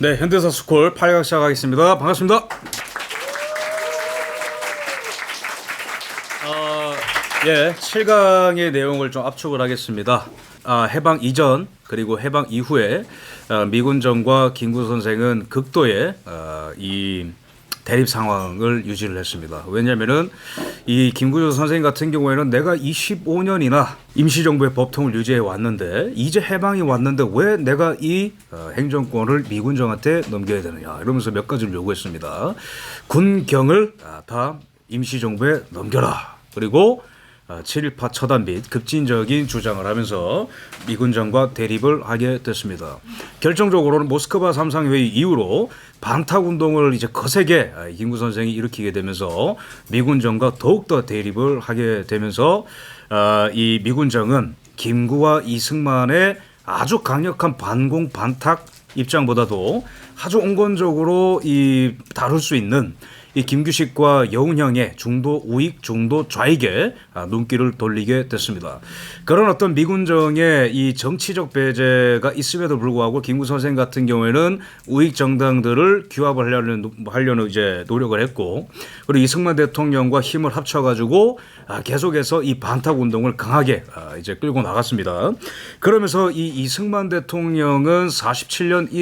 네, 현대사 스콜 8강 시작하겠습니다. 반갑습니다. 예, 7강의 내용을 좀 압축을 하겠습니다. 해방 이전 그리고 해방 이후에 미군정과 김구 선생은 극도의 이 대립 상황을 유지를 했습니다. 왜냐하면은 이 김구 선생 같은 경우에는 내가 25년이나 임시정부의 법통을 유지해 왔는데 이제 해방이 왔는데 왜 내가 이 행정권을 미군정한테 넘겨야 되느냐 이러면서 몇 가지를 요구했습니다. 군경을 다 임시정부에 넘겨라. 그리고 7.18 처단 및 급진적인 주장을 하면서 미군정과 대립을 하게 됐습니다. 결정적으로는 모스크바 3상회의 이후로 반탁운동을 이제 거세게 김구 선생이 일으키게 되면서 미군정과 더욱더 대립을 하게 되면서 이 미군정은 김구와 이승만의 아주 강력한 반공 반탁 입장보다도 아주 온건적으로 다룰 수 있는 이 김규식과 여운형의 중도 우익, 중도 좌익에 눈길을 돌리게 됐습니다. 그런 어떤 미군정의 이 정치적 배제가 있음에도 불구하고 김구 선생 같은 경우에는 우익 정당들을 규합을 하려는 이제 노력을 했고, 그리고 이승만 대통령과 힘을 합쳐가지고 계속해서 이 반탁 운동을 강하게 이제 끌고 나갔습니다. 그러면서 이 이승만 대통령은 47년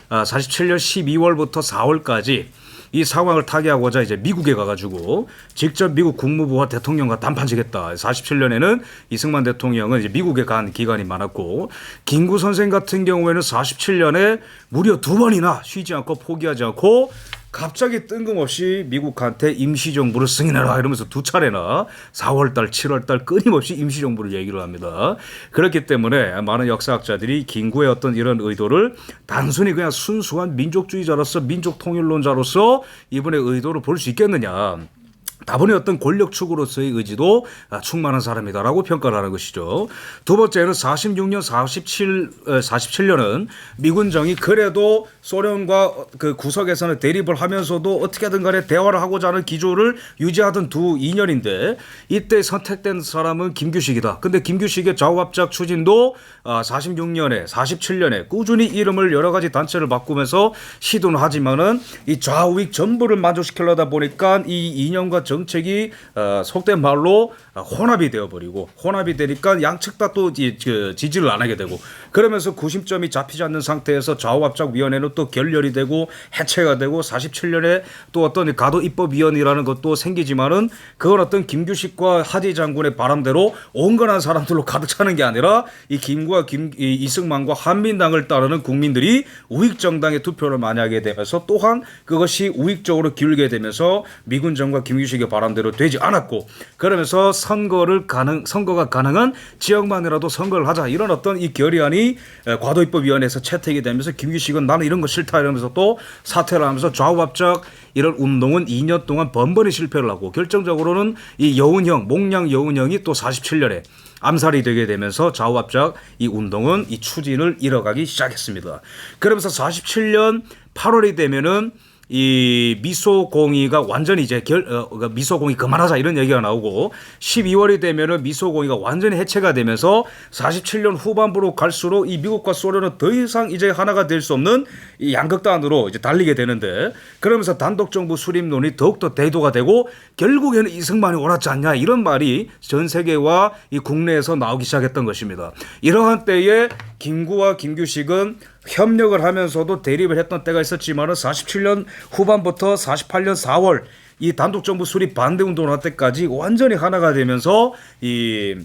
12월부터 4월까지 이 상황을 타개하고자 이제 미국에 가가지고 직접 미국 국무부와 대통령과 담판지겠다. 47년에는 이승만 대통령은 이제 미국에 간 기간이 많았고, 김구 선생 같은 경우에는 47년에 무려 2번이나 쉬지 않고 포기하지 않고 갑자기 뜬금없이 미국한테 임시정부를 승인해라 이러면서 2차례나 4월달, 7월달 끊임없이 임시정부를 얘기를 합니다. 그렇기 때문에 많은 역사학자들이 김구의 어떤 이런 의도를 단순히 그냥 순수한 민족주의자로서 민족통일론자로서 이분의 의도를 볼 수 있겠느냐. 다분히 어떤 권력축으로서의 의지도 충만한 사람이다라고 평가를 하는 것이죠. 두 번째는 46년, 47년은 미군정이 그래도 소련과 그 구석에서는 대립을 하면서도 어떻게든 간에 대화를 하고자 하는 기조를 유지하던 2년인데 이때 선택된 사람은 김규식이다. 근데 김규식의 좌우합작 추진도 46년에, 47년에 꾸준히 이름을 여러 가지 단체를 바꾸면서 시도는 하지만은 이 좌우익 전부를 만족시키려다 보니까 이 이념과 정책이 속된 말로 혼합이 되어버리고, 혼합이 되니까 양측 다 또 지지를 안 하게 되고, 그러면서 구심점이 잡히지 않는 상태에서 좌우합작위원회는 또 결렬이 되고 해체가 되고 47년에 또 어떤 가도입법위원회라는 것도 생기지만은 그건 어떤 김규식과 하지 장군의 바람대로 온건한 사람들로 가득 차는 게 아니라 이 김구와 이승만과 한민당을 따르는 국민들이 우익정당에 투표를 많이 하게 되면서 또한 그것이 우익적으로 기울게 되면서 미군정과 김규식의 바람대로 되지 않았고, 그러면서 선거가 가능한 지역만이라도 선거를 하자 이런 어떤 이 결의안이 과도입법위원회에서 채택이 되면서 김규식은 나는 이런 거 싫다 이러면서 또 사퇴를 하면서 좌우합작 이런 운동은 2년 동안 번번이 실패를 하고 결정적으로는 이 여운형, 몽양 여운형이 또 47년에 암살이 되게 되면서 좌우합작 이 운동은 이 추진을 잃어가기 시작했습니다. 그러면서 47년 8월이 되면은 이 미소공의가 완전히 이제 미소공의 그만하자 이런 얘기가 나오고, 12월이 되면은 미소공의가 완전히 해체가 되면서 47년 후반부로 갈수록 이 미국과 소련은 더 이상 이제 하나가 될 수 없는 이 양극단으로 이제 달리게 되는데, 그러면서 단독정부 수립론이 더욱더 대두가 되고 결국에는 이승만이 옳았지 않냐 이런 말이 전 세계와 이 국내에서 나오기 시작했던 것입니다. 이러한 때에 김구와 김규식은 협력을 하면서도 대립을 했던 때가 있었지만은 47년 후반부터 48년 4월 이 단독정부 수립 반대 운동을 할 때까지 완전히 하나가 되면서 이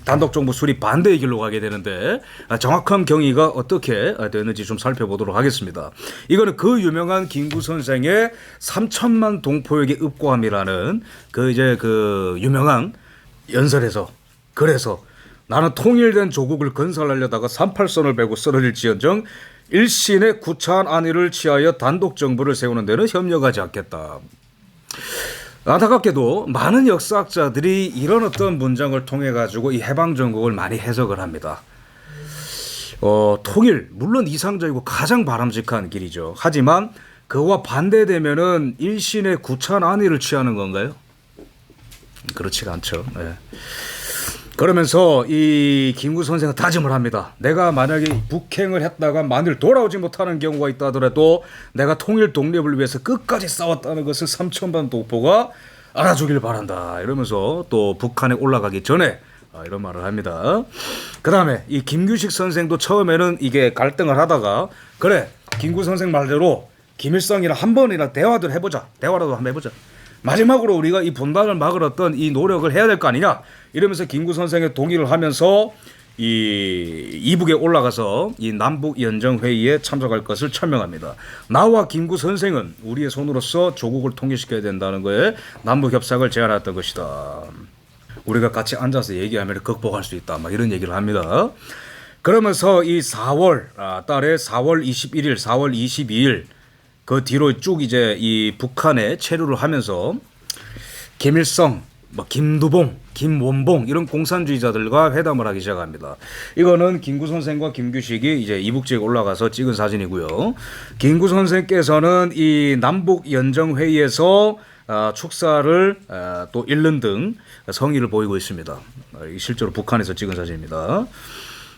단독정부 수립 반대의 길로 가게 되는데, 정확한 경위가 어떻게 되는지 좀 살펴보도록 하겠습니다. 이거는 그 유명한 김구 선생의 3천만 동포에게 읍고함이라는 그 유명한 연설에서, 그래서 나는 통일된 조국을 건설하려다가 38선을 베고 쓰러질지언정 일신의 구차한 안위를 취하여 단독 정부를 세우는 데는 협력하지 않겠다. 안타깝게도 많은 역사학자들이 이런 어떤 문장을 통해 가지고 이 해방 정국을 많이 해석을 합니다. 통일 물론 이상적이고 가장 바람직한 길이죠. 하지만 그와 반대되면은 일신의 구차한 안위를 취하는 건가요? 그렇지가 않죠. 네. 그러면서 이 김구 선생은 다짐을 합니다. 내가 만약에 북행을 했다가 만일 돌아오지 못하는 경우가 있다 하더라도 내가 통일 독립을 위해서 끝까지 싸웠다는 것을 삼천반 동포가 알아주길 바란다. 이러면서 또 북한에 올라가기 전에 이런 말을 합니다. 그 다음에 이 김규식 선생도 처음에는 이게 갈등을 하다가 그래 김구 선생 말대로 김일성이랑 한 번이나 대화를 해보자. 대화라도 한번 해보자. 마지막으로 우리가 이 분단을 막을 어떤 이 노력을 해야 될 거 아니냐 이러면서 김구 선생의 동의를 하면서 이 이북에 올라가서 이 남북 연정 회의에 참석할 것을 천명합니다. 나와 김구 선생은 우리의 손으로서 조국을 통일시켜야 된다는 거에 남북 협상을 제안했던 것이다. 우리가 같이 앉아서 얘기하면 극복할 수 있다. 막 이런 얘기를 합니다. 그러면서 이 4월 달에 4월 21일, 4월 22일 그 뒤로 쭉 이제 이 북한에 체류를 하면서 김일성, 뭐 김두봉, 김원봉 이런 공산주의자들과 회담을 하기 시작합니다. 이거는 김구 선생과 김규식이 이제 이북 지역에 올라가서 찍은 사진이고요. 김구 선생께서는 이 남북 연정 회의에서 축사를 또 읽는 등 성의를 보이고 있습니다. 실제로 북한에서 찍은 사진입니다.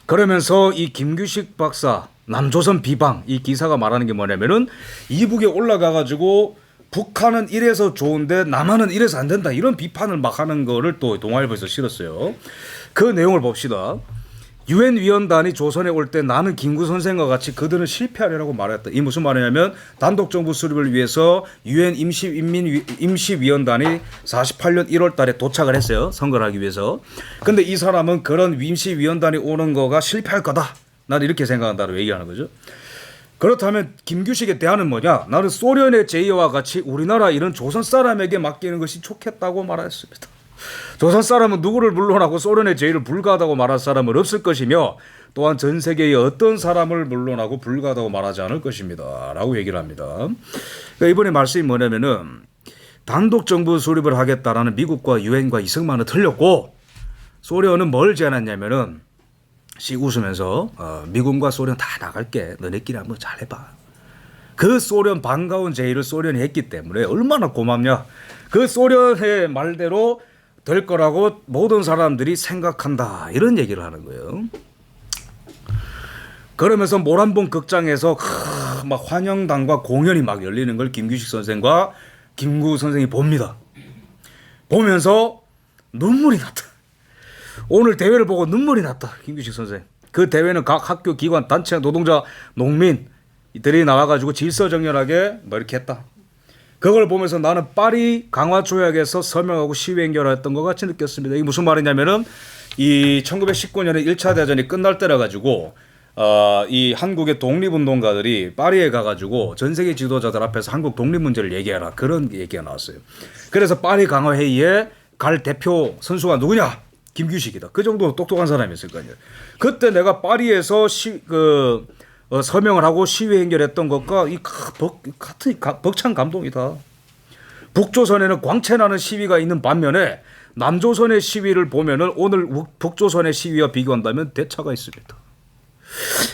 그러면서 이 김규식 박사 남조선 비방 이 기사가 말하는 게 뭐냐면은 이북에 올라가 가지고 북한은 이래서 좋은데 남한은 이래서 안 된다 이런 비판을 막 하는 거를 또 동아일보에서 실었어요. 그 내용을 봅시다. 유엔 위원단이 조선에 올 때 나는 김구 선생과 같이 그들은 실패하리라고 말했다. 이 무슨 말이냐면 단독 정부 수립을 위해서 유엔 임시위원단이 48년 1월 달에 도착을 했어요. 선거를 하기 위해서. 근데 이 사람은 그런 임시위원단이 오는 거가 실패할 거다. 나는 이렇게 생각한다고 얘기하는 거죠. 그렇다면 김규식의 대안은 뭐냐? 나는 소련의 제의와 같이 우리나라 이런 조선 사람에게 맡기는 것이 좋겠다고 말했습니다. 조선 사람은 누구를 물론하고 소련의 제의를 불가하다고 말할 사람은 없을 것이며 또한 전 세계의 어떤 사람을 물론하고 불가하다고 말하지 않을 것입니다. 라고 얘기를 합니다. 그러니까 이번에 말씀이 뭐냐면은 단독 정부 수립을 하겠다라는 미국과 유엔과 이승만은 틀렸고 소련은 뭘 제안했냐면은 씩 웃으면서 미군과 소련 다 나갈게. 너네끼리 한번 잘해봐. 그 소련 반가운 제의를 소련이 했기 때문에 얼마나 고맙냐. 그 소련의 말대로 될 거라고 모든 사람들이 생각한다. 이런 얘기를 하는 거예요. 그러면서 모란봉 극장에서 막 환영단과 공연이 막 열리는 걸 김규식 선생과 김구 선생이 봅니다. 보면서 눈물이 났다. 오늘 대회를 보고 눈물이 났다. 김규식 선생. 그 대회는 각 학교, 기관, 단체, 노동자, 농민 이들이 나와가지고 질서정연하게 뭐 이렇게 했다. 그걸 보면서 나는 파리 강화조약에서 서명하고 시위 행렬했던 것 같이 느꼈습니다. 이게 무슨 말이냐면은 이 1919년에 1차 대전이 끝날 때라 가지고 이 한국의 독립운동가들이 파리에 가가지고 전 세계 지도자들 앞에서 한국 독립 문제를 얘기해라. 그런 얘기가 나왔어요. 그래서 파리 강화회의에 갈 대표 선수가 누구냐? 김규식이다. 그 정도 똑똑한 사람이었을 거 아니에요. 그때 내가 파리에서 서명을 하고 시위 행렬했던 것과 같은 벅찬 감동이다. 북조선에는 광채나는 시위가 있는 반면에 남조선의 시위를 보면은 오늘 북조선의 시위와 비교한다면 대차가 있습니다.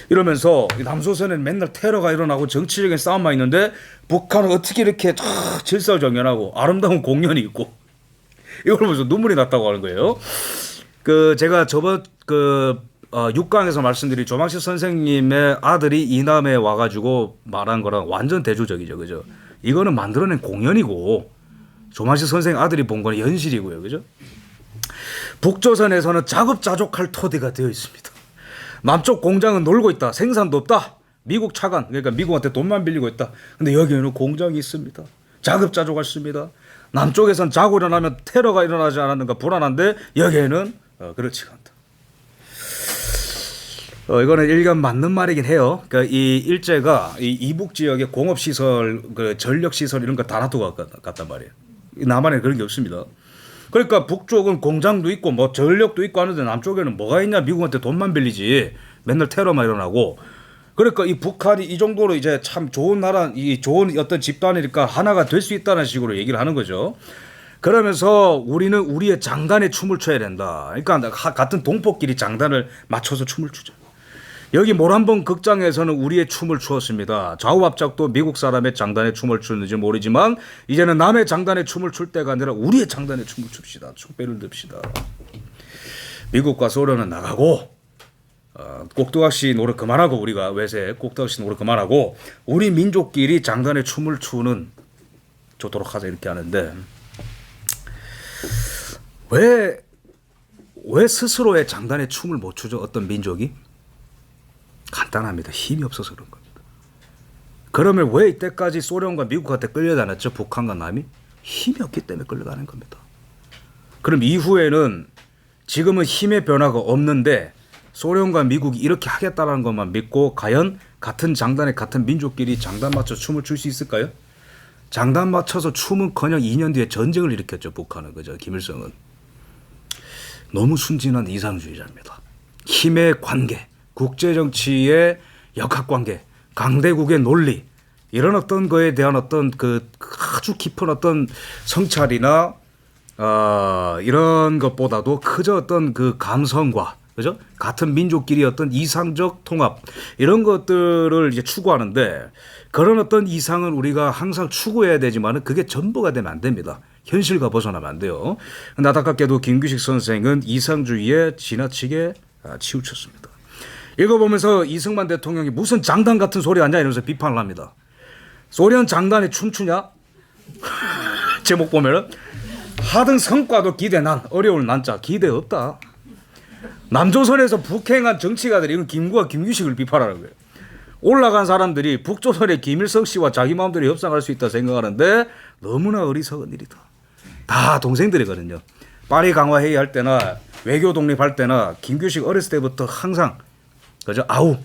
이러면서 남조선에는 맨날 테러가 일어나고 정치적인 싸움만 있는데 북한은 어떻게 이렇게 질서정연하고 아름다운 공연이 있고 이걸 보면서 눈물이 났다고 하는 거예요. 제가 저번 6강에서 말씀드린 조망식 선생님의 아들이 이남에 와가지고 말한 거랑 완전 대조적이죠. 그죠? 이거는 만들어낸 공연이고 조망식 선생 아들이 본 거는 현실이고요. 그죠? 북조선에서는 자급자족할 토대가 되어 있습니다. 남쪽 공장은 놀고 있다. 생산도 없다. 미국 차관, 그러니까 미국한테 돈만 빌리고 있다. 근데 여기에는 공장이 있습니다. 자급자족했습니다. 남쪽에선 자고 일어나면 테러가 일어나지 않았는가 불안한데 여기에는 그렇지가 않다. 이거는 일견 맞는 말이긴 해요. 그러니까 이 일제가 이 이북 지역의 공업 시설, 전력 시설 이런 거 다 놔두고 갔단 말이에요. 남한에 그런 게 없습니다. 그러니까 북쪽은 공장도 있고 뭐 전력도 있고 하는데 남쪽에는 뭐가 있냐? 미국한테 돈만 빌리지. 맨날 테러만 일어나고. 그러니까 이 북한이 이 정도로 이제 참 좋은 나라, 이 좋은 어떤 집단이니까 하나가 될 수 있다는 식으로 얘기를 하는 거죠. 그러면서 우리는 우리의 장단에 춤을 춰야 된다. 그러니까 같은 동포끼리 장단을 맞춰서 춤을 추자. 여기 모란봉 극장에서는 우리의 춤을 추었습니다. 좌우합작도 미국 사람의 장단에 춤을 추는지 모르지만 이제는 남의 장단에 춤을 출 때가 아니라 우리의 장단에 춤을 춥시다. 축배를 듭시다. 미국과 소련은 나가고 꼭두각시 노력 그만하고 우리가 외세 꼭두각시 노력 그만하고 우리 민족끼리 장단의 춤을 추는 좋도록 하자 이렇게 하는데 왜 스스로의 장단의 춤을 못 추죠? 어떤 민족이? 간단합니다. 힘이 없어서 그런 겁니다. 그러면 왜 이때까지 소련과 미국한테 끌려다녔죠? 북한과 남이? 힘이 없기 때문에 끌려다닌 겁니다. 그럼 이후에는 지금은 힘의 변화가 없는데 소련과 미국이 이렇게 하겠다는 것만 믿고 과연 같은 장단에 같은 민족끼리 장단 맞춰 춤을 출 수 있을까요? 장단 맞춰서 춤은커녕 2년 뒤에 전쟁을 일으켰죠. 북한은. 그죠? 김일성은. 너무 순진한 이상주의자입니다. 힘의 관계, 국제정치의 역학관계, 강대국의 논리 이런 어떤 거에 대한 어떤 그 아주 깊은 어떤 성찰이나 이런 것보다도 그저 어떤 그 감성과 그죠? 같은 민족끼리 어떤 이상적 통합 이런 것들을 이제 추구하는데 그런 어떤 이상은 우리가 항상 추구해야 되지만은 그게 전부가 되면 안 됩니다. 현실과 벗어나면 안 돼요. 안타깝게도 김규식 선생은 이상주의에 지나치게 치우쳤습니다. 읽어보면서 이승만 대통령이 무슨 장단 같은 소리 하냐 이러면서 비판을 합니다. 소련 장단에 춤추냐? 제목 보면은 하등 성과도 기대 난 어려울 난자 기대 없다. 남조선에서 북행한 정치가들이 이건 김구와 김규식을 비판하는 거예요. 올라간 사람들이 북조선의 김일성 씨와 자기 마음대로 협상할 수 있다 생각하는데 너무나 어리석은 일이다. 다 동생들이거든요. 파리 강화 회의할 때나 외교 독립할 때나 김규식 어렸을 때부터 항상 그죠? 아우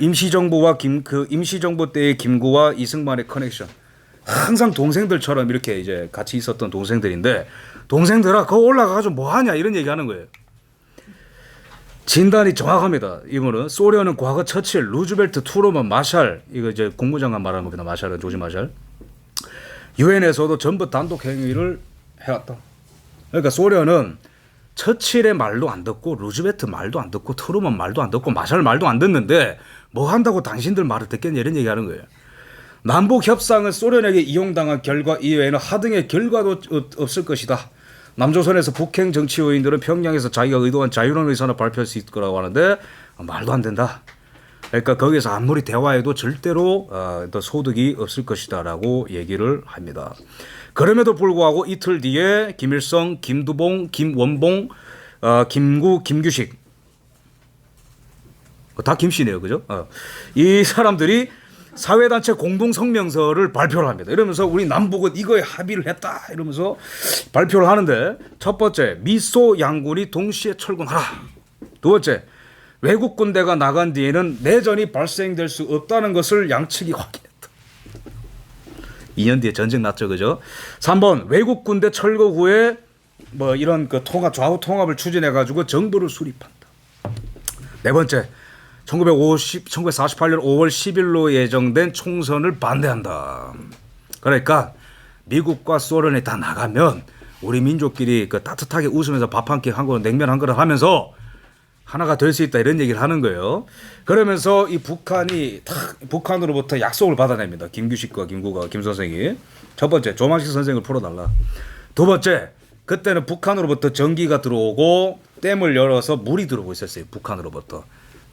임시정부와 임시정부 때의 김구와 이승만의 커넥션 항상 동생들처럼 이렇게 이제 같이 있었던 동생들인데 동생들아 그거 올라가가지고 뭐 하냐 이런 얘기하는 거예요. 진단이 정확합니다. 이분은 소련은 과거 처칠, 루즈벨트, 트루먼, 마샬 이거 이제 국무장관 말하는 겁니다. 마샬은 조지 마샬. 유엔에서도 전부 단독 행위를 해왔다. 그러니까 소련은 처칠의 말도 안 듣고 루즈벨트 말도 안 듣고 트루먼 말도 안 듣고 마샬 말도 안 듣는데 뭐 한다고 당신들 말을 듣겠냐 이런 얘기하는 거예요. 남북 협상은 소련에게 이용당한 결과 이외에는 하등의 결과도 없을 것이다. 남조선에서 북행 정치 요인들은 평양에서 자기가 의도한 자유로운 의사를 발표할 수 있을 거라고 하는데 말도 안 된다. 그러니까 거기서 아무리 대화해도 절대로 더 소득이 없을 것이다라고 얘기를 합니다. 그럼에도 불구하고 이틀 뒤에 김일성, 김두봉, 김원봉, 김구, 김규식 다 김씨네요, 그죠? 이 사람들이 사회단체 공동성명서를 발표를 합니다. 이러면서 우리 남북은 이거에 합의를 했다 이러면서 발표를 하는데 첫 번째 미소 양군이 동시에 철군하라. 두 번째 외국 군대가 나간 뒤에는 내전이 발생될 수 없다는 것을 양측이 확인했다. 2년 뒤에 전쟁 났죠, 그죠? 3번 외국 군대 철거 후에 뭐 이런 그 좌우 통합을 추진해 가지고 정부를 수립한다. 네 번째 1948년 5월 10일로 예정된 총선을 반대한다. 그러니까 미국과 소련이 다 나가면 우리 민족끼리 그 따뜻하게 웃으면서 밥 한 끼 한 그릇 냉면 한 그릇 하면서 하나가 될 수 있다 이런 얘기를 하는 거예요. 그러면서 이 북한으로부터 약속을 받아냅니다. 김규식과 김구가 김 선생이. 첫 번째 조만식 선생을 풀어달라. 두 번째 그때는 북한으로부터 전기가 들어오고 댐을 열어서 물이 들어오고 있었어요. 북한으로부터.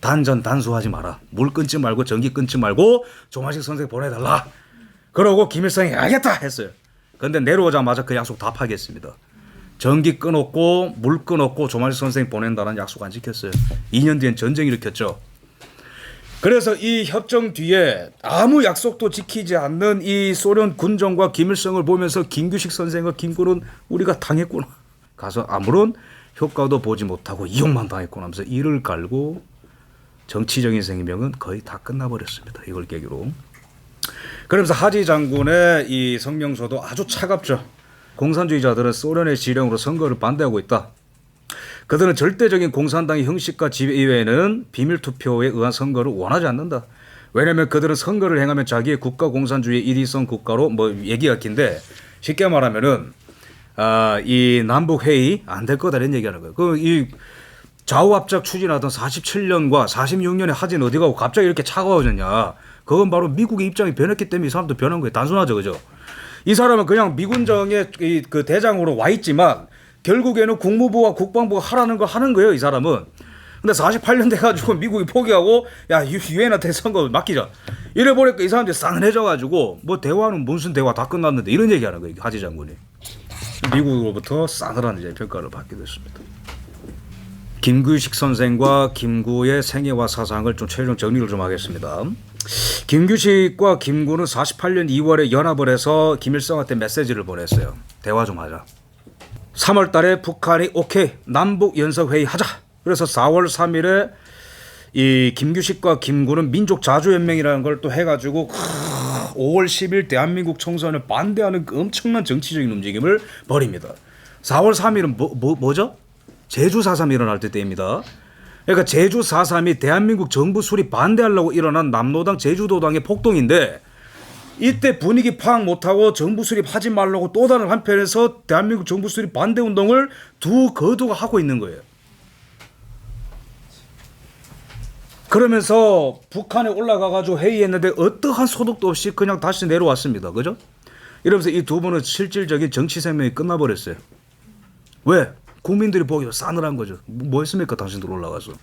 단전 단수하지 마라. 물 끊지 말고 전기 끊지 말고 조만식 선생 보내달라. 그러고 김일성이 알겠다 했어요. 그런데 내려오자마자 그 약속 다 파기했습니다. 전기 끊었고 물 끊었고 조만식 선생 보낸다는 약속 안 지켰어요. 2년 뒤엔 전쟁이 일으켰죠. 그래서 이 협정 뒤에 아무 약속도 지키지 않는 이 소련 군정과 김일성을 보면서 김규식 선생과 김구는 우리가 당했구나. 가서 아무런 효과도 보지 못하고 이용만 당했구나 하면서 이를 갈고 정치적인 생명은 거의 다 끝나버렸습니다. 이걸 계기로. 그러면서 하지 장군의 이 성명서도 아주 차갑죠. 공산주의자들은 소련의 지령으로 선거를 반대하고 있다. 그들은 절대적인 공산당의 형식과 지배 이외에는 비밀투표에 의한 선거를 원하지 않는다. 왜냐하면 그들은 선거를 행하면 자기의 국가 공산주의의 일위성 국가로 뭐 얘기가 긴데 쉽게 말하면은 이 남북회의 안 될 거다 이런 얘기하는 거예요. 이 좌우합작 추진하던 47년과 46년에 하진 어디 가고 갑자기 이렇게 차가워졌냐. 그건 바로 미국의 입장이 변했기 때문에 이 사람도 변한 거예요. 단순하죠. 그죠? 이 사람은 그냥 미군정의 그 대장으로 와 있지만 결국에는 국무부와 국방부가 하라는 거 하는 거예요, 이 사람은. 근데 48년 돼가지고 미국이 포기하고 야 유엔한테 선거 맡기자. 이래 보니까 이 사람들이 싸늘해져가지고 뭐 대화는 무슨 대화 다 끝났는데 이런 얘기하는 거예요, 하지 장군이. 미국으로부터 싸늘한 이제 평가를 받게 됐습니다. 김규식 선생과 김구의 생애와 사상을 좀 최종 정리를 좀 하겠습니다. 김규식과 김구는 48년 2월에 연합을 해서 김일성한테 메시지를 보냈어요. 대화 좀 하자. 3월 달에 북한이 오케이 남북 연석회의 하자. 그래서 4월 3일에 이 김규식과 김구는 민족자주연맹이라는 걸 또 해가지고 5월 10일 대한민국 총선을 반대하는 그 엄청난 정치적인 움직임을 벌입니다. 4월 3일은 뭐죠? 제주 4.3이 일어날 때입니다. 그러니까 제주 4.3이 대한민국 정부 수립 반대하려고 일어난 남로당 제주도당의 폭동인데 이때 분위기 파악 못하고 정부 수립하지 말라고 또 다른 한편에서 대한민국 정부 수립 반대 운동을 두 거두가 하고 있는 거예요. 그러면서 북한에 올라가가지고 회의했는데 어떠한 소득도 없이 그냥 다시 내려왔습니다. 그죠? 이러면서 이 두 분은 실질적인 정치 생명이 끝나버렸어요. 왜? 국민들이 보기도 싸늘한 거죠. 뭐 했습니까? 당신들 올라가서.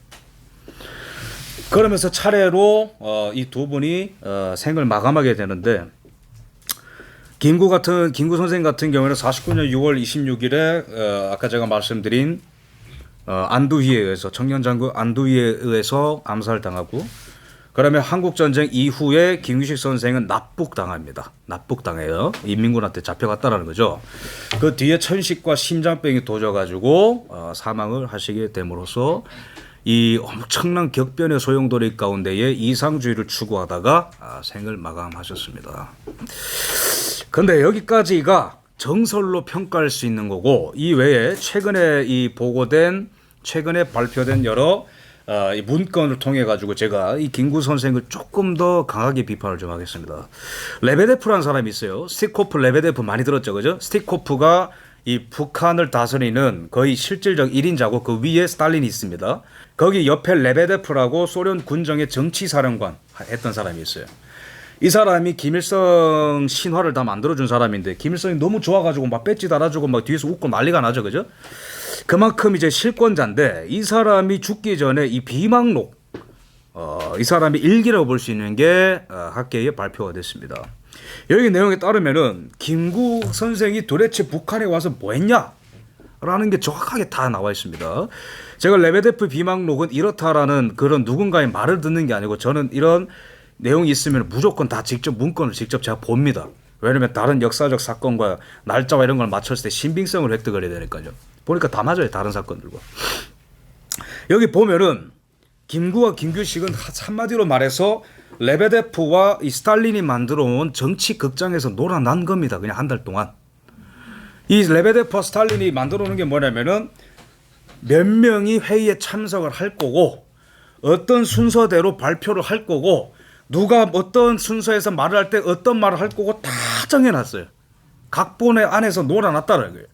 그러면서 차례로 이 두 분이 생을 마감하게 되는데 김구 선생 같은 경우에는 49년 6월 26일에 아까 제가 말씀드린 안두희에 의해서 청년장군 안두희에 의해서 암살당하고 그러면 한국전쟁 이후에 김규식 선생은 납북당합니다. 납북당해요. 인민군한테 잡혀갔다라는 거죠. 그 뒤에 천식과 심장병이 도져가지고 사망을 하시게 됨으로써 이 엄청난 격변의 소용돌이 가운데에 이상주의를 추구하다가 생을 마감하셨습니다. 그런데 여기까지가 정설로 평가할 수 있는 거고 이 외에 최근에 발표된 여러 이 문건을 통해 가지고 제가 이 김구 선생을 조금 더 강하게 비판을 좀 하겠습니다. 레베데프라는 사람이 있어요. 스티코프 레베데프 많이 들었죠, 그죠? 스티코프가 이 북한을 다스리는 거의 실질적 1인자고 그 위에 스탈린이 있습니다. 거기 옆에 레베데프라고 소련 군정의 정치사령관 했던 사람이 있어요. 이 사람이 김일성 신화를 다 만들어준 사람인데 김일성이 너무 좋아가지고 막 배지 달아주고 막 뒤에서 웃고 난리가 나죠, 그죠? 그만큼 이제 실권자인데 이 사람이 죽기 전에 이 비망록 이 사람이 일기라고 볼 수 있는 게 학계에 발표가 됐습니다. 여기 내용에 따르면은 김구 선생이 도대체 북한에 와서 뭐 했냐? 라는 게 정확하게 다 나와 있습니다. 제가 레베데프 비망록은 이렇다라는 그런 누군가의 말을 듣는 게 아니고 저는 이런 내용이 있으면 무조건 다 직접 문건을 직접 제가 봅니다. 왜냐면 다른 역사적 사건과 날짜와 이런 걸 맞췄을 때 신빙성을 획득을 해야 되니까요. 보니까 다 맞아요. 다른 사건들과. 여기 보면은 김구와 김규식은 한마디로 말해서 레베데프와 이 스탈린이 만들어 온 정치 극장에서 놀아난 겁니다. 그냥 한 달 동안. 이 레베데프와 스탈린이 만들어 놓은 게 뭐냐면은 몇 명이 회의에 참석을 할 거고 어떤 순서대로 발표를 할 거고 누가 어떤 순서에서 말을 할 때 어떤 말을 할 거고 다 정해놨어요. 각본의 안에서 놀아놨다는 거예요.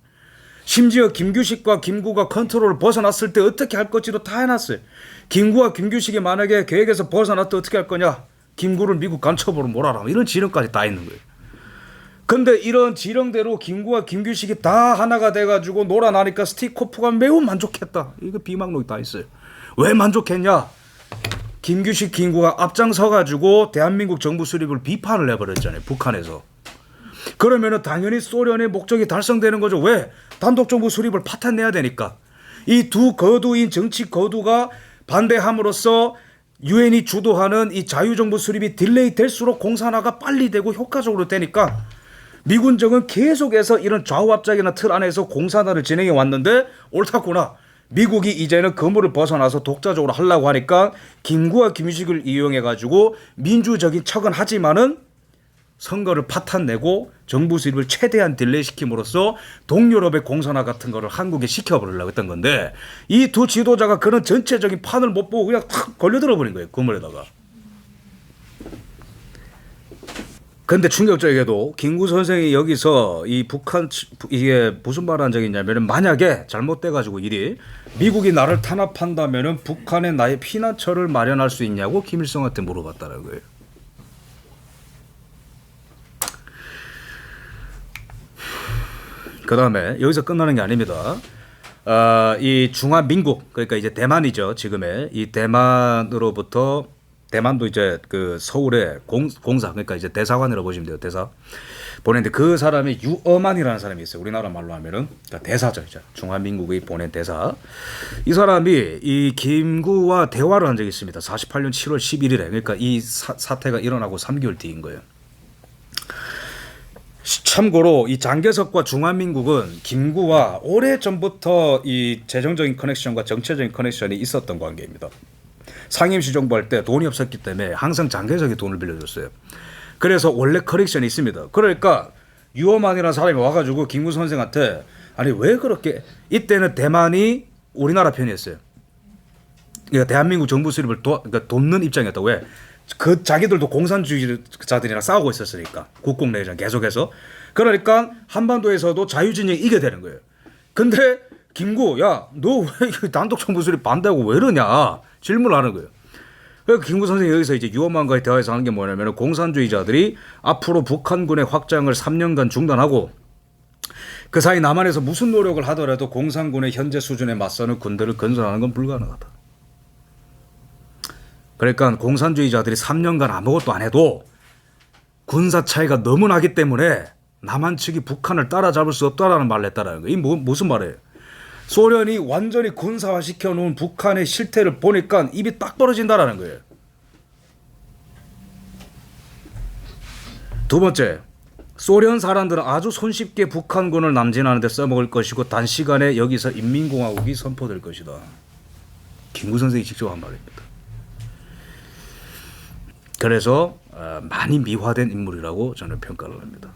심지어 김규식과 김구가 컨트롤을 벗어났을 때 어떻게 할 것지도 다 해놨어요. 김구와 김규식이 만약에 계획에서 벗어났을 때 어떻게 할 거냐. 김구를 미국 간첩으로 몰아라. 이런 지령까지 다 있는 거예요. 근데 이런 지령대로 김구와 김규식이 다 하나가 돼가지고 놀아나니까 스티코프가 매우 만족했다. 이거 비망록이 다 있어요. 왜 만족했냐. 김규식, 김구가 앞장서가지고 대한민국 정부 수립을 비판을 해버렸잖아요. 북한에서. 그러면은 당연히 소련의 목적이 달성되는 거죠. 왜? 단독 정부 수립을 파탄내야 되니까. 이 두 거두인 정치 거두가 반대함으로써 유엔이 주도하는 이 자유정부 수립이 딜레이 될수록 공산화가 빨리 되고 효과적으로 되니까 미군정은 계속해서 이런 좌우압작이나 틀 안에서 공산화를 진행해 왔는데 옳다구나. 미국이 이제는 그물을 벗어나서 독자적으로 하려고 하니까 김구와 김유식을 이용해가지고 민주적인 척은 하지만은 선거를 파탄내고 정부 수립을 최대한 딜레이 시킴으로써 동유럽의 공산화 같은 거를 한국에 시켜버리려고 했던 건데 이 두 지도자가 그런 전체적인 판을 못 보고 그냥 탁 걸려들어 버린 거예요. 그물에다가. 근데 충격적이게도 김구 선생이 여기서 이 북한 이게 무슨 말한 적이 있냐면 만약에 잘못돼가지고 일이 미국이 나를 탄압한다면은 북한에 나의 피난처를 마련할 수 있냐고 김일성한테 물어봤다는 거예요. 그 다음에 여기서 끝나는 게 아닙니다. 이 중화민국 그러니까 이제 대만이죠. 지금의 이 대만으로부터 대만도 이제 그 서울에 공사 그러니까 이제 대사관이라고 보시면 돼요. 대사 보냈는데 그 사람이 유어만이라는 사람이 있어요. 우리나라 말로 하면은 그러니까 대사죠. 이제 중화민국의 보낸 대사. 이 사람이 이 김구와 대화를 한 적이 있습니다. 48년 7월 11일에 그러니까 이 사태가 일어나고 3개월 뒤인 거예요. 참고로 이 장개석과 중화민국은 김구와 오래 전부터 이 재정적인 커넥션과 정치적인 커넥션이 있었던 관계입니다. 상임시 정부할 때 돈이 없었기 때문에 항상 장개석이 돈을 빌려줬어요. 그래서 원래 커넥션이 있습니다. 그러니까 유어만이라는 사람이 와가지고 김구 선생한테 아니 왜 그렇게 이때는 대만이 우리나라 편이었어요. 그러니까 대한민국 정부 수립을 그러니까 돕는 입장이었다. 왜? 그 자기들도 공산주의자들이랑 싸우고 있었으니까 국공 내전 계속해서 그러니까 한반도에서도 자유진영이 이게 되는 거예요. 근데 김구 야 너 왜 단독 정부 수립 반대하고 왜 이러냐 질문을 하는 거예요. 그러니까 김구 선생이 여기서 이제 유어만과의 대화에서 하는 게 뭐냐면 공산주의자들이 앞으로 북한군의 확장을 3년간 중단하고 그 사이 남한에서 무슨 노력을 하더라도 공산군의 현재 수준에 맞서는 군대를 건설하는 건 불가능하다. 그러니까 공산주의자들이 3년간 아무것도 안 해도 군사 차이가 너무 나기 때문에 남한 측이 북한을 따라잡을 수 없다라는 말을 했다라는 거예요. 이게 무슨 말이에요? 소련이 완전히 군사화 시켜놓은 북한의 실태를 보니까 입이 딱 벌어진다라는 거예요. 두 번째, 소련 사람들은 아주 손쉽게 북한군을 남진하는 데 써먹을 것이고 단시간에 여기서 인민공화국이 선포될 것이다. 김구 선생이 직접 한 말입니다. 그래서 많이 미화된 인물이라고 저는 평가를 합니다.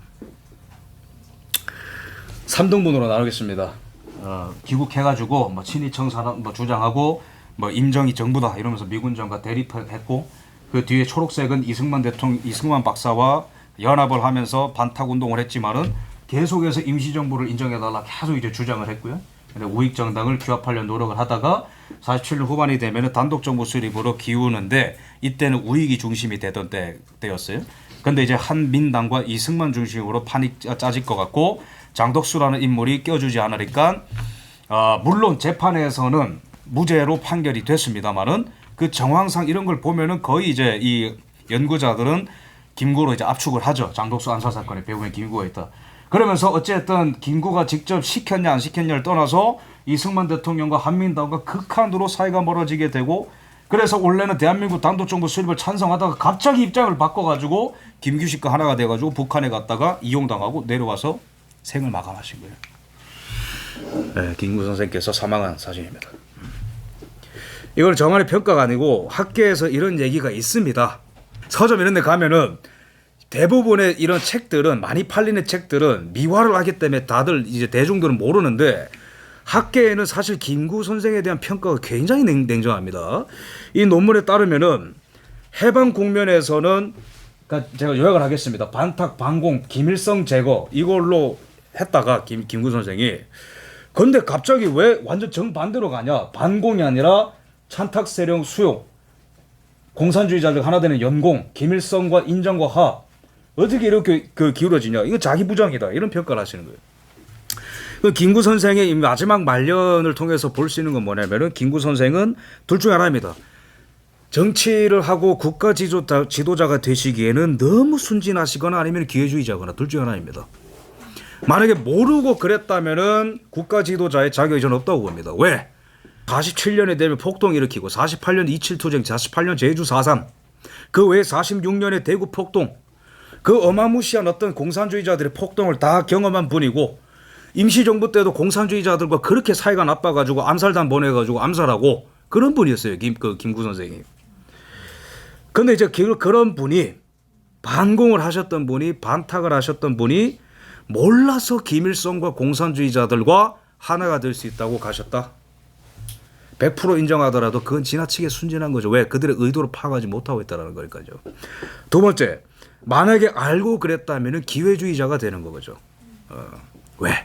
3등분으로 나누겠습니다. 귀국해가지고 뭐 친이청 사람 뭐 주장하고 뭐 임정이 정부다 이러면서 미군정과 대립했고 그 뒤에 초록색은 이승만 박사와 연합을 하면서 반탁 운동을 했지만은 계속해서 임시정부를 인정해달라 계속 이제 주장을 했고요. 근데 우익정당을 규합하려는 노력을 하다가 47년 후반이 되면 단독정부 수립으로 기우는데 이때는 우익이 중심이 되던 때였어요. 근데 이제 한민당과 이승만 중심으로 판이 짜질 것 같고 장덕수라는 인물이 껴주지 않으니까 물론 재판에서는 무죄로 판결이 됐습니다만은 그 정황상 이런 걸 보면은 거의 이제 이 연구자들은 김구로 이제 압축을 하죠. 장덕수暗사 사건의 배후에 김구가 있다. 그러면서 어쨌든 김구가 직접 시켰냐 안 시켰냐를 떠나서 이승만 대통령과 한민당과 극한으로 사이가 멀어지게 되고 그래서 원래는 대한민국 단독정부 수립을 찬성하다가 갑자기 입장을 바꿔가지고 김규식과 하나가 돼가지고 북한에 갔다가 이용당하고 내려와서 생을 마감하신 거예요. 네, 김구 선생께서 사망한 사진입니다. 이건 저만의 평가가 아니고 학계에서 이런 얘기가 있습니다. 서점 이런 데 가면은 대부분의 이런 책들은 많이 팔리는 책들은 미화를 하기 때문에 다들 이제 대중들은 모르는데 학계에는 사실 김구 선생에 대한 평가가 굉장히 냉정합니다. 이 논문에 따르면은 해방 국면에서는 그러니까 제가 요약을 하겠습니다. 반탁, 반공, 김일성 제거 이걸로 했다가 김구 선생이 근데 갑자기 왜 완전 정반대로 가냐? 반공이 아니라 찬탁 세력 수용, 공산주의자들 하나 되는 연공, 김일성과 인정과 하 어떻게 이렇게 기울어지냐? 이거 자기 부정이다. 이런 평가를 하시는 거예요. 그 김구 선생의 마지막 말년을 통해서 볼 수 있는 건 뭐냐면은 김구 선생은 둘 중에 하나입니다. 정치를 하고 국가 지도자가 되시기에는 너무 순진하시거나 아니면 기회주의자거나 둘 중에 하나입니다. 만약에 모르고 그랬다면은 국가 지도자의 자격이 저는 없다고 봅니다. 왜? 47년에 되면 폭동 일으키고 48년 27투쟁, 48년 제주 4.3 그 외에 46년에 대구 폭동 그 어마무시한 어떤 공산주의자들의 폭동을 다 경험한 분이고 임시정부 때도 공산주의자들과 그렇게 사이가 나빠가지고 암살단 보내가지고 암살하고 그런 분이었어요. 김구 선생이. 근데 이제 그런 분이 반공을 하셨던 분이 반탁을 하셨던 분이 몰라서 김일성과 공산주의자들과 하나가 될 수 있다고 가셨다. 100% 인정하더라도 그건 지나치게 순진한 거죠. 왜? 그들의 의도를 파악하지 못하고 있다는 거니까요. 두 번째, 만약에 알고 그랬다면 기회주의자가 되는 거죠. 왜?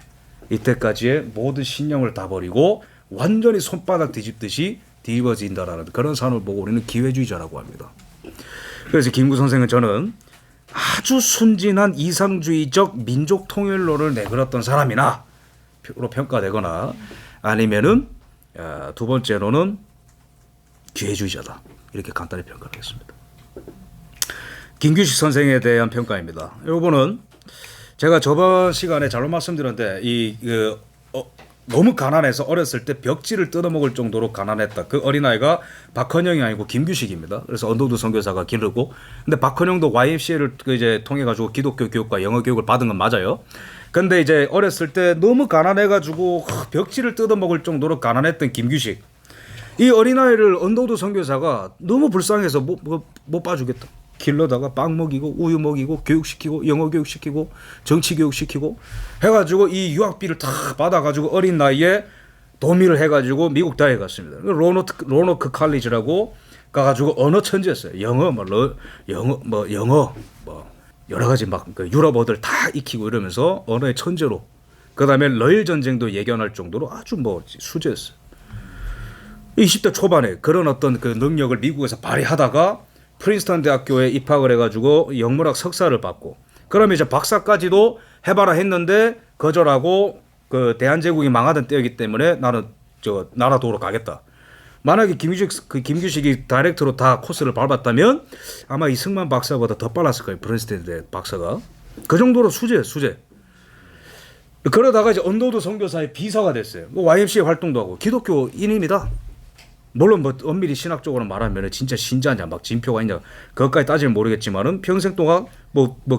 이때까지의 모든 신념을 다 버리고 완전히 손바닥 뒤집듯이 뒤집어진다라는 그런 산을 보고 우리는 기회주의자라고 합니다. 그래서 김구 선생은 저는 아주 순진한 이상주의적 민족 통일론을 내걸었던 사람이나 로 평가되거나 아니면은 두 번째로는 기회주의자다. 이렇게 간단히 평가하겠습니다. 김규식 선생에 대한 평가입니다. 이거는 제가 저번 시간에 잘못 말씀드렸는데 너무 가난해서 어렸을 때 벽지를 뜯어먹을 정도로 가난했다. 그 어린아이가 박헌영이 아니고 김규식입니다. 그래서 언더우드 선교사가 기르고, 근데 박헌영도 YMCA를 이제 통해 가지고 기독교 교육과 영어 교육을 받은 건 맞아요. 근데 이제 어렸을 때 너무 가난해가지고 벽지를 뜯어먹을 정도로 가난했던 김규식, 이 어린아이를 언더우드 선교사가 너무 불쌍해서 못 봐주겠다. 길러다가 빵 먹이고 우유 먹이고 교육시키고 영어 교육시키고 정치 교육시키고 해가지고 이 유학비를 다 받아가지고 어린 나이에 도미를 해가지고 미국 대학에 갔습니다. 로노크 칼리지라고 가가지고 언어 천재였어요. 영어 여러 가지 그 유럽어들 다 익히고 이러면서 언어의 천재로, 그 다음에 러일 전쟁도 예견할 정도로 아주 수재였어요. 20대 초반에 그런 어떤 그 능력을 미국에서 발휘하다가 프린스턴 대학교에 입학을 해가지고 영문학 석사를 받고, 그러면 이제 박사까지도 해봐라 했는데 거절하고 그 대한제국이 망하던 때이기 때문에 나는 나라 도로 가겠다. 만약에 김규식이 다이렉트로 다 코스를 밟았다면 아마 이승만 박사보다 더 빨랐을 거예요. 프린스턴 대 박사가. 그 정도로 수제. 그러다가 이제 언더우드 선교사의 비서가 됐어요. YMCA 활동도 하고 기독교인입니다. 물론 엄밀히 신학적으로 말하면 진짜 신자냐 막 진표가 있냐 그것까지 따지면 모르겠지만은 평생 동안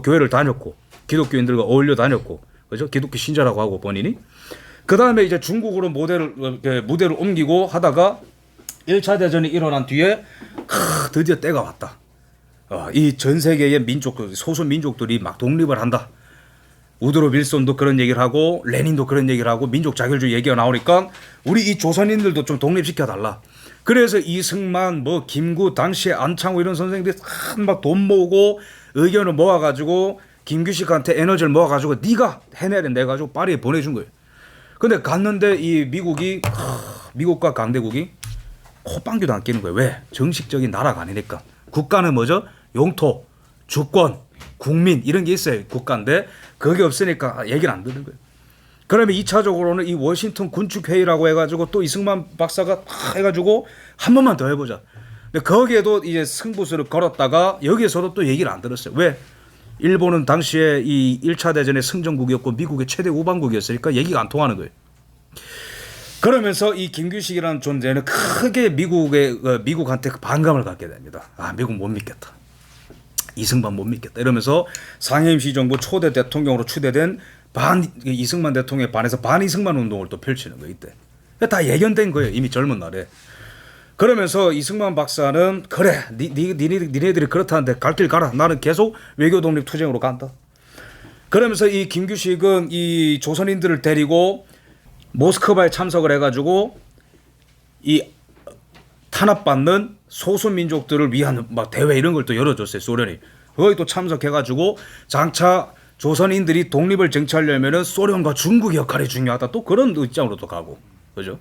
교회를 다녔고 기독교인들과 어울려 다녔고, 그죠? 기독교 신자라고 하고 본인이. 그 다음에 이제 중국으로 무대를 옮기고 하다가 1차 대전이 일어난 뒤에 드디어 때가 왔다. 이 전 세계의 소수 민족들이 막 독립을 한다. 우드로 윌손도 그런 얘기를 하고 레닌도 그런 얘기를 하고 민족 자결주의 얘기가 나오니까 우리 이 조선인들도 좀 독립시켜 달라. 그래서 이승만, 김구, 당시에 안창호 이런 선생님들이 막 돈 모으고 의견을 모아가지고 김규식한테 에너지를 모아가지고 네가 해내래 내가지고 파리에 보내준 거예요. 근데 갔는데 이 미국과 강대국이 콧방귀도 안 끼는 거예요. 왜? 정식적인 나라가 아니니까. 국가는 뭐죠? 용토, 주권, 국민 이런 게 있어요. 국가인데 그게 없으니까 얘기를 안 듣는 거예요. 그러면 2차적으로는 이 워싱턴 군축회의라고 해가지고 또 이승만 박사가 해가지고 한 번만 더 해보자. 근데 거기에도 이제 승부수를 걸었다가 여기에서도 또 얘기를 안 들었어요. 왜? 일본은 당시에 이 1차 대전의 승전국이었고 미국의 최대 우방국이었으니까 얘기가 안 통하는 거예요. 그러면서 이 김규식이라는 존재는 크게 미국한테 반감을 갖게 됩니다. 미국 못 믿겠다. 이승만 못 믿겠다. 이러면서 상해임시 정부 초대 대통령으로 추대된 이승만 대통령에 반해서 반이승만 운동을 또 펼치는 거예요. 이때 다 예견된 거예요. 이미 젊은 날에. 그러면서 이승만 박사는 그래 니네들이 그렇다는데 갈 길 가라. 나는 계속 외교 독립 투쟁으로 간다. 그러면서 이 김규식은 이 조선인들을 데리고 모스크바에 참석을 해가지고 이 탄압받는 소수민족들을 위한 막 대회 이런 걸 또 열어줬어요. 소련이. 거기 또 참석해가지고 장차 조선인들이 독립을 쟁취하려면은 소련과 중국의 역할이 중요하다. 또 그런 입장으로도 가고, 그죠?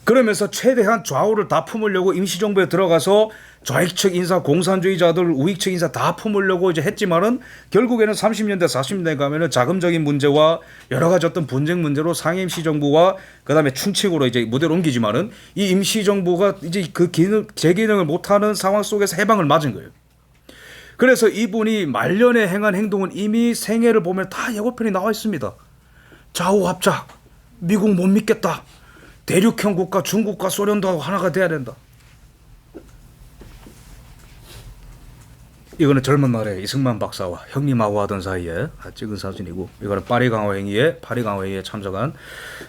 그러면서 최대한 좌우를 다 품으려고 임시정부에 들어가서 좌익측 인사, 공산주의자들, 우익측 인사 다 품으려고 이제 했지만은 결국에는 30년대, 40년대 가면은 자금적인 문제와 여러 가지 어떤 분쟁 문제로 상해 임시정부와 그다음에 충칭으로 이제 무대를 옮기지만은 이 임시정부가 이제 제 기능을 못하는 상황 속에서 해방을 맞은 거예요. 그래서 이분이 말년에 행한 행동은 이미 생애를 보면 다 예고편이 나와 있습니다. 좌우 합작, 미국 못 믿겠다. 대륙형 국가 중국과 소련도 하나가 돼야 된다. 이거는 젊은 날에 이승만 박사와 형님하고 하던 사이에 찍은 사진이고, 이거는 파리 강화회의에 참석한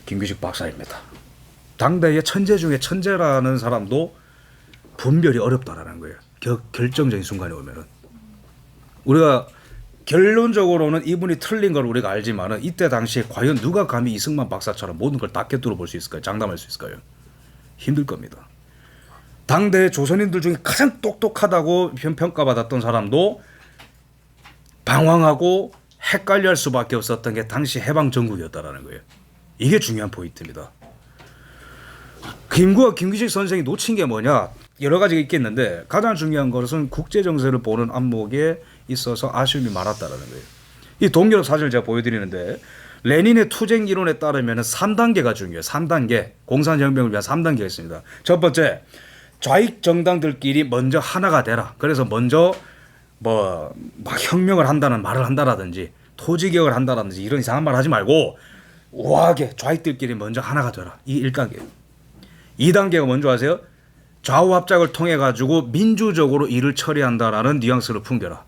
김규식 박사입니다. 당대의 천재 중에 천재라는 사람도 분별이 어렵다라는 거예요. 결정적인 순간에 오면은. 우리가 결론적으로는 이분이 틀린 걸 우리가 알지만은 이때 당시에 과연 누가 감히 이승만 박사처럼 모든 걸 다 꿰뚫어 볼 수 있을까요? 장담할 수 있을까요? 힘들 겁니다. 당대 조선인들 중에 가장 똑똑하다고 평가받았던 사람도 방황하고 헷갈려할 수밖에 없었던 게 당시 해방 전국이었다라는 거예요. 이게 중요한 포인트입니다. 김구와 김규식 선생이 놓친 게 뭐냐? 여러 가지가 있겠는데 가장 중요한 것은 국제 정세를 보는 안목에 있어서 아쉬움이 많았다라는 거예요. 이 동료록 사진을 제가 보여드리는데 레닌의 투쟁 이론에 따르면 3단계가 중요해요. 3단계. 공산혁명을 위한 3단계가 있습니다. 첫 번째, 좌익 정당들끼리 먼저 하나가 되라. 그래서 먼저 뭐 막 혁명을 한다는 말을 한다라든지 토지개혁을 한다라든지 이런 이상한 말 하지 말고 우아하게 좌익들끼리 먼저 하나가 되라. 이 1단계. 2단계가 뭔지 아세요? 좌우 합작을 통해 가지고 민주적으로 일을 처리한다라는 뉘앙스를 풍겨라.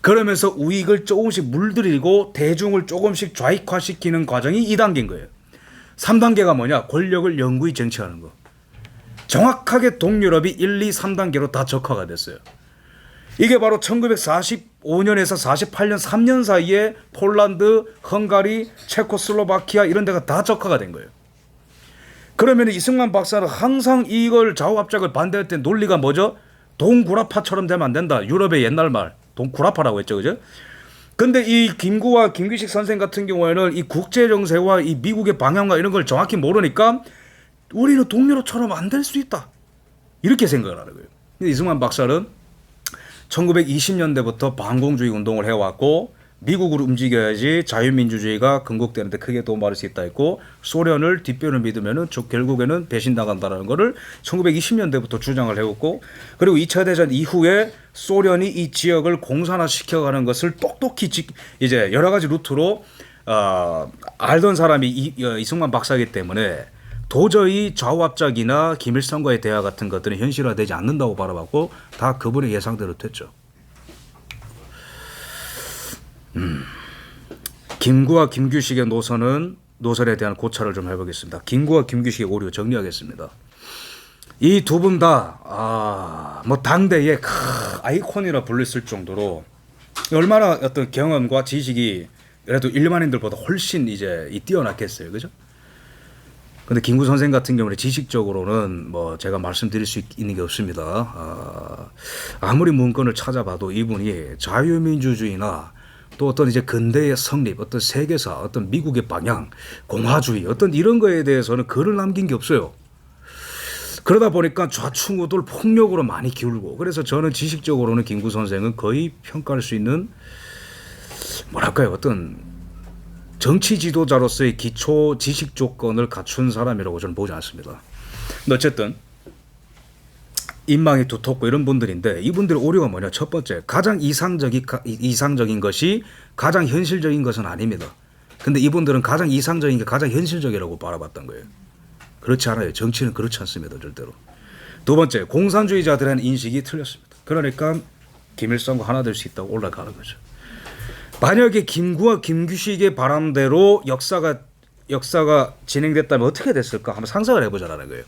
그러면서 우익을 조금씩 물들이고 대중을 조금씩 좌익화시키는 과정이 2단계인 거예요. 3단계가 뭐냐? 권력을 영구히 쟁취하는 거. 정확하게 동유럽이 1, 2, 3단계로 다 적화가 됐어요. 이게 바로 1945년에서 48년 3년 사이에 폴란드, 헝가리, 체코슬로바키아 이런 데가 다 적화가 된 거예요. 그러면 이승만 박사는 항상 이걸 좌우합작을 반대할 때 논리가 뭐죠? 동구라파처럼 되면 안 된다. 유럽의 옛날 말 동구라파라고 했죠, 그죠? 근데 이 김구와 김규식 선생 같은 경우에는 이 국제 정세와 이 미국의 방향과 이런 걸 정확히 모르니까 우리는 동유럽처럼 안 될 수 있다. 이렇게 생각을 하는 거예요. 근데 이승만 박사는 1920년대부터 반공주의 운동을 해왔고 미국으로 움직여야지 자유민주주의가 건국되는데 크게 도움을 받을 수 있다 했고 소련을 뒷변을 믿으면은 결국에는 배신당한다는 거를 1920년대부터 주장을 해왔고 그리고 2차 대전 이후에 소련이 이 지역을 공산화시켜가는 것을 똑똑히 이제 여러 가지 루트로 알던 사람이 이승만 박사이기 때문에 도저히 좌우합작이나 김일성과의 대화 같은 것들은 현실화되지 않는다고 바라봤고 다 그분의 예상대로 됐죠. 김구와 김규식의 노선에 대한 고찰을 좀 해보겠습니다. 김구와 김규식의 오류 정리하겠습니다. 이 두 분 다 뭐 당대의 아이콘이라 불렸을 정도로 얼마나 어떤 경험과 지식이 그래도 일반인들보다 훨씬 이제 뛰어났겠어요, 그죠? 근데 김구 선생 같은 경우는 지식적으로는 뭐 제가 말씀드릴 수 있는 게 없습니다. 아무리 문건을 찾아봐도 이분이 자유민주주의나 또 어떤 이제 근대의 성립, 어떤 세계사, 어떤 미국의 방향, 공화주의, 어떤 이런 거에 대해서는 글을 남긴 게 없어요. 그러다 보니까 좌충우돌 폭력으로 많이 기울고 그래서 저는 지식적으로는 김구 선생은 거의 평가할 수 있는 뭐랄까요 어떤 정치 지도자로서의 기초 지식 조건을 갖춘 사람이라고 저는 보지 않습니다. 근데 어쨌든 인망이 두텁고 이런 분들인데 이분들의 오류가 뭐냐? 첫 번째, 가장 이상적인 것이 가장 현실적인 것은 아닙니다. 근데 이분들은 가장 이상적인 게 가장 현실적이라고 바라봤던 거예요. 그렇지 않아요. 정치는 그렇지 않습니다. 절대로. 두 번째, 공산주의자들의 인식이 틀렸습니다. 그러니까 김일성과 하나 될 수 있다고 올라가는 거죠. 만약에 김구와 김규식의 바람대로 역사가 진행됐다면 어떻게 됐을까 한번 상상을 해보자라는 거예요.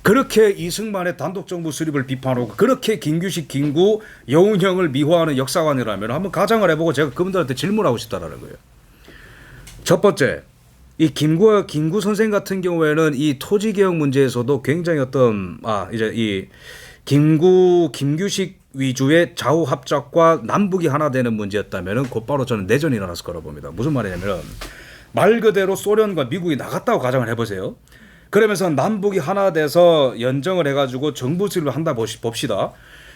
그렇게 이승만의 단독정부 수립을 비판하고 그렇게 김규식, 김구, 여운형을 미화하는 역사관이라면 한번 가정을 해보고 제가 그분들한테 질문하고 싶다라는 거예요. 첫 번째, 이 김구 선생 같은 경우에는 이 토지개혁 문제에서도 굉장히 어떤 이제 이 김규식 위주의 좌우 합작과 남북이 하나 되는 문제였다면 곧바로 저는 내전이 일어났을 거라고 봅니다. 무슨 말이냐면 말 그대로 소련과 미국이 나갔다고 가정을 해보세요. 그러면서 남북이 하나 돼서 연정을 해가지고 정부 수립을 한다 봅시다.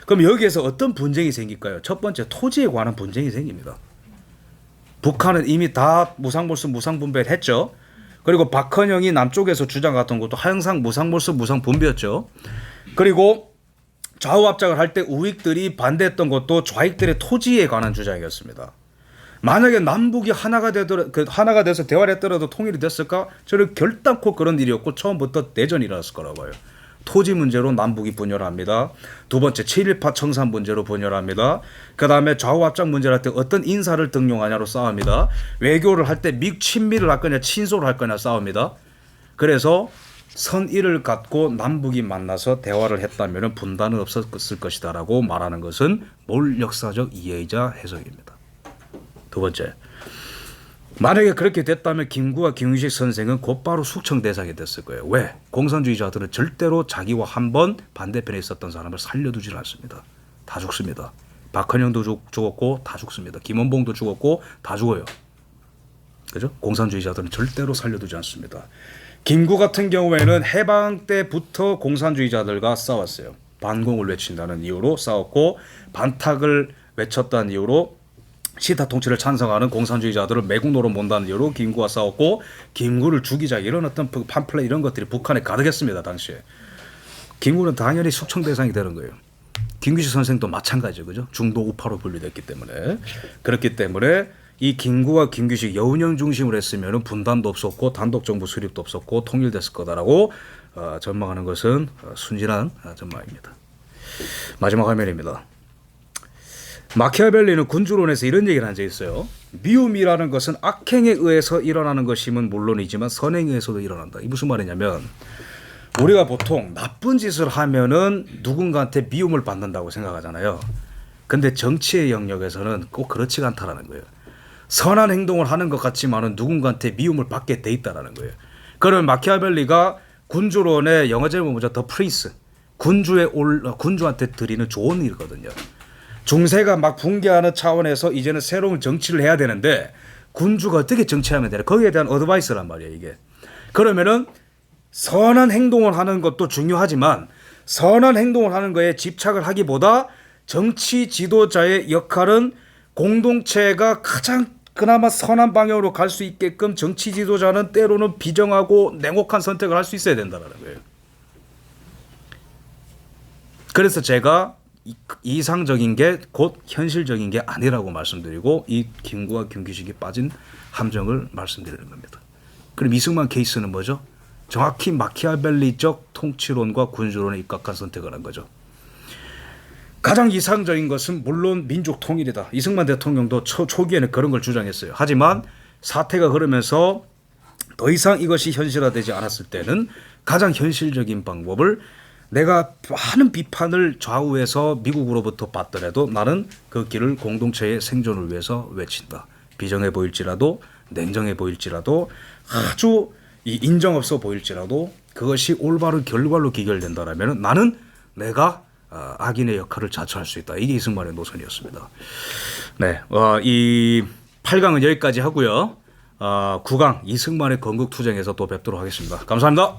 그럼 여기에서 어떤 분쟁이 생길까요? 첫 번째, 토지에 관한 분쟁이 생깁니다. 북한은 이미 다 무상몰수 무상분배를 했죠. 그리고 박헌영이 남쪽에서 주장했던 것도 항상 무상몰수 무상분배였죠. 그리고 좌우합작을 할 때 우익들이 반대했던 것도 좌익들의 토지에 관한 주장이었습니다. 만약에 남북이 하나가 돼서 대화를 했더라도 통일이 됐을까? 저는 결단코 그런 일이었고 처음부터 내전이 일어났을 거라고 봐요. 토지 문제로 남북이 분열합니다. 두 번째, 7.18 청산 문제로 분열합니다. 그 다음에 좌우합작 문제를 할 때 어떤 인사를 등용하냐로 싸웁니다. 외교를 할 때 친미를 할 거냐 친소를 할 거냐 싸웁니다. 그래서 선의를 갖고 남북이 만나서 대화를 했다면 분단은 없었을 것이다라고 말하는 것은 몰역사적 이해이자 해석입니다. 두 번째, 만약에 그렇게 됐다면 김구와 김규식 선생은 곧바로 숙청 대상이 됐을 거예요. 왜? 공산주의자들은 절대로 자기와 한 번 반대편에 있었던 사람을 살려두질 않습니다. 다 죽습니다. 박헌영도 죽었고 다 죽습니다. 김원봉도 죽었고 다 죽어요. 그죠? 공산주의자들은 절대로 살려두지 않습니다. 김구 같은 경우에는 해방 때부터 공산주의자들과 싸웠어요. 반공을 외친다는 이유로 싸웠고 반탁을 외쳤다는 이유로 시타 통치를 찬성하는 공산주의자들을 매국 노로 본다는 이유로 김구와 싸웠고 김구를 죽이자 이런 어떤 팜플렛 이런 것들이 북한에 가득했습니다. 당시에. 김구는 당연히 숙청 대상이 되는 거예요. 김규식 선생도 마찬가지죠. 그죠? 중도 우파로 분류됐기 때문에. 그렇기 때문에 이 김구와 김규식 여운형 중심으로 했으면 분단도 없었고 단독 정부 수립도 없었고 통일됐을 거다라고 전망하는 것은 순진한 전망입니다. 마지막 화면입니다. 마키아벨리는 군주론에서 이런 얘기를 한 적이 있어요. 미움이라는 것은 악행에 의해서 일어나는 것임은 물론이지만 선행에 의해서도 일어난다. 이 무슨 말이냐면 우리가 보통 나쁜 짓을 하면은 누군가한테 미움을 받는다고 생각하잖아요. 근데 정치의 영역에서는 꼭 그렇지가 않다라는 거예요. 선한 행동을 하는 것 같지만은 누군가한테 미움을 받게 돼 있다라는 거예요. 그러면 마키아벨리가 군주론의 영어 제목 뭐죠? 더 프린스. 군주한테 드리는 좋은 일이거든요. 중세가 막 붕괴하는 차원에서 이제는 새로운 정치를 해야 되는데 군주가 어떻게 정치하면 되나 거기에 대한 어드바이스란 말이에요. 이게 그러면은 선한 행동을 하는 것도 중요하지만 선한 행동을 하는 거에 집착을 하기보다 정치 지도자의 역할은 공동체가 가장 그나마 선한 방향으로 갈 수 있게끔 정치 지도자는 때로는 비정하고 냉혹한 선택을 할 수 있어야 된다는 거예요. 그래서 제가 이상적인 게 곧 현실적인 게 아니라고 말씀드리고 이 김구와 김규식이 빠진 함정을 말씀드리는 겁니다. 그럼 이승만 케이스는 뭐죠? 정확히 마키아벨리적 통치론과 군주론에 입각한 선택을 한 거죠. 가장 이상적인 것은 물론 민족 통일이다. 이승만 대통령도 초기에는 그런 걸 주장했어요. 하지만 사태가 흐르면서 더 이상 이것이 현실화되지 않았을 때는 가장 현실적인 방법을 내가 많은 비판을 좌우해서 미국으로부터 받더라도 나는 그 길을 공동체의 생존을 위해서 외친다. 비정해 보일지라도 냉정해 보일지라도 아주 인정 없어 보일지라도 그것이 올바른 결과로 기결된다라면 나는 내가 악인의 역할을 자처할 수 있다. 이게 이승만의 노선이었습니다. 네, 이 8강은 여기까지 하고요. 9강 이승만의 건국투쟁에서 또 뵙도록 하겠습니다. 감사합니다.